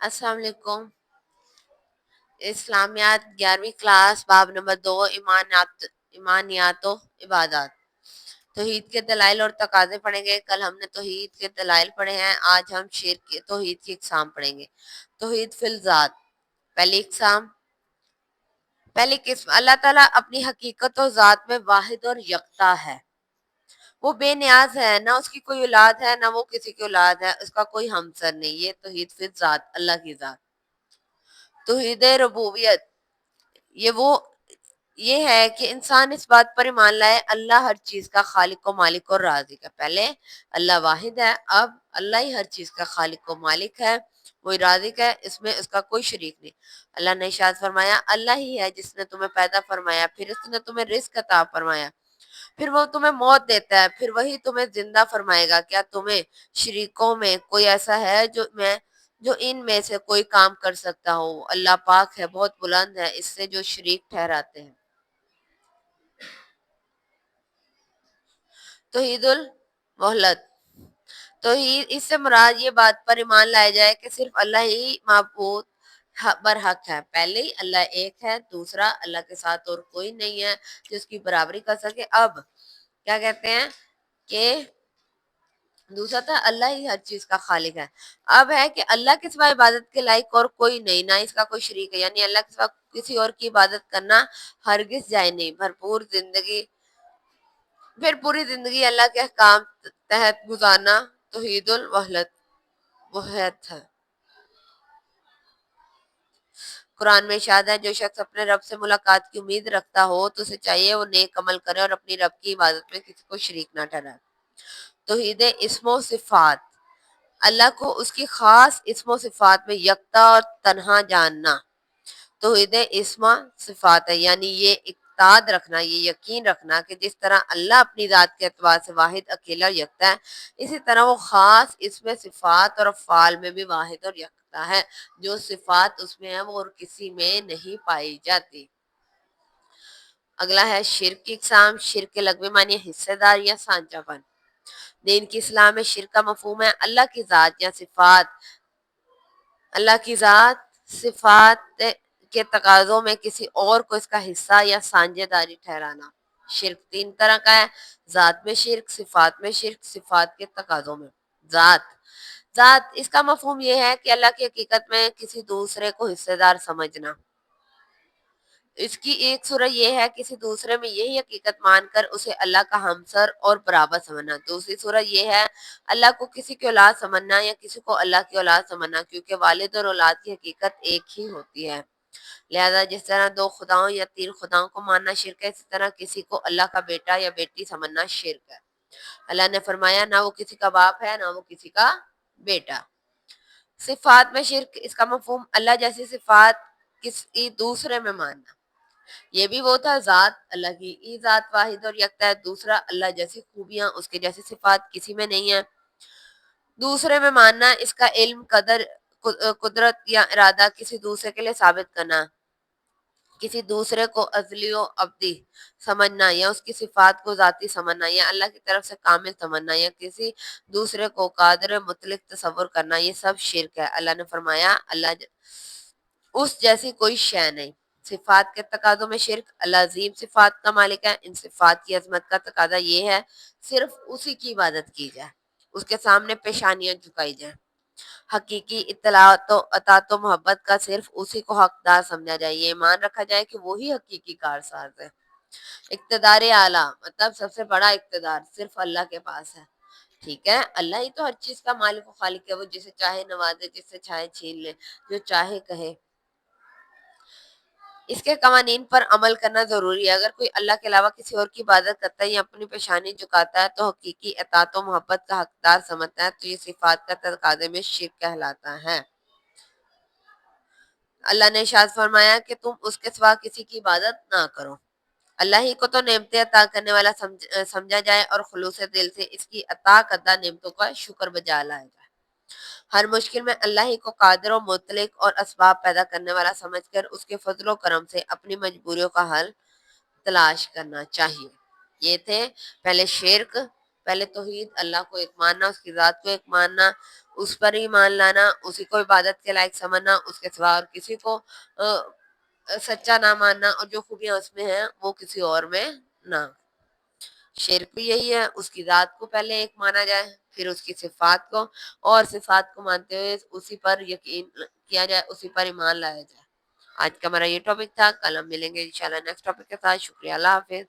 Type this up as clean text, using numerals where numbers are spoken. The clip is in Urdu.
السلام علیکم۔ اسلامیات 11ویں کلاس، باب نمبر 2، ایمانیات و عبادات۔ توحید کے دلائل اور تقاضے پڑھیں گے۔ کل ہم نے توحید کے دلائل پڑھے ہیں، آج ہم شرک کے توحید کی اقسام پڑھیں گے۔ توحید فی الذات، پہلی اقسام، پہلی قسم، اللہ تعالیٰ اپنی حقیقت و ذات میں واحد اور یکتا ہے۔ وہ بے نیاز ہے، نہ اس کی کوئی اولاد ہے نہ وہ کسی کی اولاد ہے، اس کا کوئی ہمسر نہیں۔ یہ توحید فی الذات، اللہ کی ذات۔ توحید ربوبیت، یہ ہے کہ انسان اس بات پر ایمان لائے اللہ ہر چیز کا خالق و مالک اور رازق ہے۔ پہلے اللہ واحد ہے، اب اللہ ہی ہر چیز کا خالق و مالک ہے، وہی رازق ہے، اس میں اس کا کوئی شریک نہیں۔ اللہ نے ارشاد فرمایا، اللہ ہی ہے جس نے تمہیں پیدا فرمایا، پھر اس نے تمہیں رزق عطا فرمایا، پھر وہ تمہیں موت دیتا ہے، پھر وہی تمہیں زندہ فرمائے گا۔ کیا تمہیں شریکوں میں کوئی ایسا ہے جو ان میں سے کوئی کام کر سکتا ہو؟ اللہ پاک ہے، بہت بلند ہے اس سے جو شریک ٹھہراتے ہیں۔ توحید الوحدت، توحید اس سے مراد یہ بات پر ایمان لایا جائے کہ صرف اللہ ہی معبود برحق ہے۔ پہلے ہی اللہ ایک ہے، دوسرا اللہ کے ساتھ اور کوئی نہیں ہے جو اس کی برابری کر سکے۔ اب کیا کہتے ہیں کہ دوسرا تھا اللہ ہی ہر چیز کا خالق ہے، اب ہے کہ اللہ کے سوا عبادت کے لائق اور کوئی نہیں، نہ اس کا کوئی شریک ہے، یعنی اللہ کے سوا کسی اور کی عبادت کرنا ہرگز جائز نہیں۔ پھر پوری زندگی اللہ کے احکام تحت گزارنا توحید الوحدت ہے۔ قرآن میں ارشاد ہے، جو شخص اپنے رب سے ملاقات کی امید رکھتا ہو تو اسے چاہیے وہ نیک عمل کرے اور اپنی رب کی عبادت میں کسی کو شریک نہ ٹھہرائے۔ توحید اسم و صفات، اللہ کو اس کی خاص اسم و صفات میں یکتا اور تنہا جاننا توحید اسم و صفات ہے، یعنی یہ اعتقاد رکھنا، یہ یقین رکھنا کہ جس طرح اللہ اپنی ذات کے اعتبار سے واحد، اکیلا اور یکتا ہے، اسی طرح وہ خاص اسم صفات اور افعال میں بھی واحد اور یکتا ہے۔ جو صفات اس میں ہیں وہ اور کسی میں نہیں پائی جاتی۔ اگلا ہے شرک کی اقسام۔ شرک کے لغوی معنی حصہ دار یا سانچہ پن۔ دین کی اصطلاح میں شرک کا مفہوم ہے اللہ کی ذات یا صفات، کے تقاضوں میں کسی اور کو اس کا حصہ یا سانجھے داری ٹھہرانا۔ شرک 3 طرح کا ہے، ذات میں شرک، صفات میں شرک، صفات کے تقاضوں میں۔ ذات اس کا مفہوم یہ ہے کہ اللہ کی حقیقت میں کسی دوسرے کو حصہ دار سمجھنا۔ اس کی ایک صورت یہ ہے کسی دوسرے میں یہی حقیقت مان کر اسے اللہ کا ہمسر اور برابر سمجھنا۔ دوسری صورت یہ ہے اللہ کو کسی کی اولاد سمجھنا یا کسی کو اللہ کی اولاد سمجھنا، کیونکہ والد اور اولاد کی حقیقت ایک ہی ہوتی ہے۔ لہذا جس طرح 2 خداؤں یا 3 خداؤں کو ماننا شرک ہے، اسی طرح کسی کو اللہ کا بیٹا یا بیٹی سمجھنا شرک ہے۔ اللہ نے فرمایا، نہ وہ کسی کا باپ ہے نہ وہ کسی کا بیٹا۔ صفات میں شرک، اس کا مفہوم اللہ جیسی صفات کسی دوسرے میں ماننا۔ یہ بھی وہ تھا ذات، اللہ کی ذات واحد اور یکتا ہے۔ دوسرا، اللہ جیسی خوبیاں، اس کے جیسی صفات کسی میں نہیں ہیں، دوسرے میں ماننا۔ اس کا علم، قدرت یا ارادہ کسی دوسرے کے لیے ثابت کرنا، کسی دوسرے کو ازلی و ابدی سمجھنا یا اس کی صفات کو ذاتی سمجھنا یا اللہ کی طرف سے کامل سمجھنا یا کسی دوسرے کو قادر مطلق تصور کرنا، یہ سب شرک ہے۔ اللہ نے فرمایا، اس جیسی کوئی شے نہیں۔ صفات کے تقاضوں میں شرک، اللہ عظیم صفات کا مالک ہے، ان صفات کی عظمت کا تقاضا یہ ہے صرف اسی کی عبادت کی جائے، اس کے سامنے پیشانیاں جھکائی جائیں۔ حقیقی اطلاعات و اطاعت و محبت کا صرف اسی کو حقدار سمجھا جائے، یہ ایمان رکھا جائے کہ وہی حقیقی کارساز ہے۔ اقتدار اعلیٰ، مطلب سب سے بڑا اقتدار صرف اللہ کے پاس ہے۔ ٹھیک ہے، اللہ ہی تو ہر چیز کا مالک و خالق ہے، وہ جسے چاہے نوازے، جس سے چاہے چھین لے، جو چاہے کہے۔ اس کے قوانین پر عمل کرنا ضروری ہے۔ اگر کوئی اللہ کے علاوہ کسی اور کی عبادت کرتا ہے یا اپنی پیشانی جھکاتا ہے تو حقیقی اطاعت و محبت کا حقدار سمجھتا ہے، تو یہ صفات کا تقاضے میں شرک کہلاتا ہے۔ اللہ نے ارشاد فرمایا کہ تم اس کے سوا کسی کی عبادت نہ کرو۔ اللہ ہی کو تو نعمتیں عطا کرنے والا سمجھا جائے اور خلوص دل سے اس کی عطا کردہ نعمتوں کا شکر بجا لایا جائے۔ ہر مشکل میں اللہ ہی کو قادر و مطلق اور اسباب پیدا کرنے والا سمجھ کر اس کے فضل و کرم سے اپنی مجبوریوں کا حل تلاش کرنا چاہیے۔ یہ تھے پہلے شرک، پہلے توحید اللہ کو ایک ماننا، اس کی ذات کو ایک ماننا، اس پر ہی مان لانا، اسی کو عبادت کے لائق سمجھنا، اس کے سوا اور کسی کو سچا نہ ماننا، اور جو خوبیاں اس میں ہیں وہ کسی اور میں نہ۔ شرک بھی یہی ہے، اس کی ذات کو پہلے ایک مانا جائے، پھر اس کی صفات کو، اور صفات کو مانتے ہوئے اسی پر یقین کیا جائے، اسی پر ایمان لایا جائے۔ آج کا ہمارا یہ ٹاپک تھا، کل ہم ملیں گے انشاءاللہ نیکسٹ ٹاپک کے ساتھ۔ شکریہ، اللہ حافظ۔